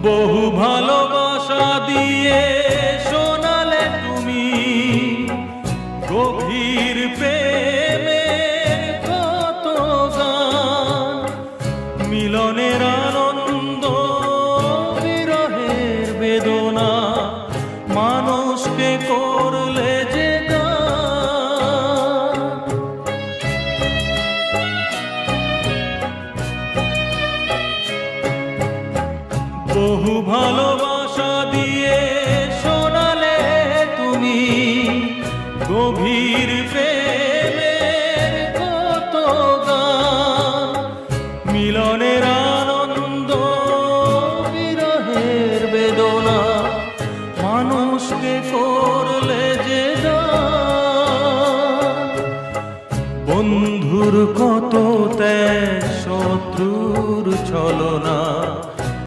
বহু ভালোবাসা দিয়ে শোনালে তুমি গভীর প্রেমের কত গান, মিলনের আনন্দ বিরহের বেদনা মানুষকে করলে যে গান। বহু ভালোবাসা দিয়ে শোনালে তুমি গভীর প্রেমের কত গান, মিলনের আনন্দ বিরহের বেদনা মানুষকে করলে যে গান। বন্ধুর কত ত্যাগ, শত্রুর ছলনা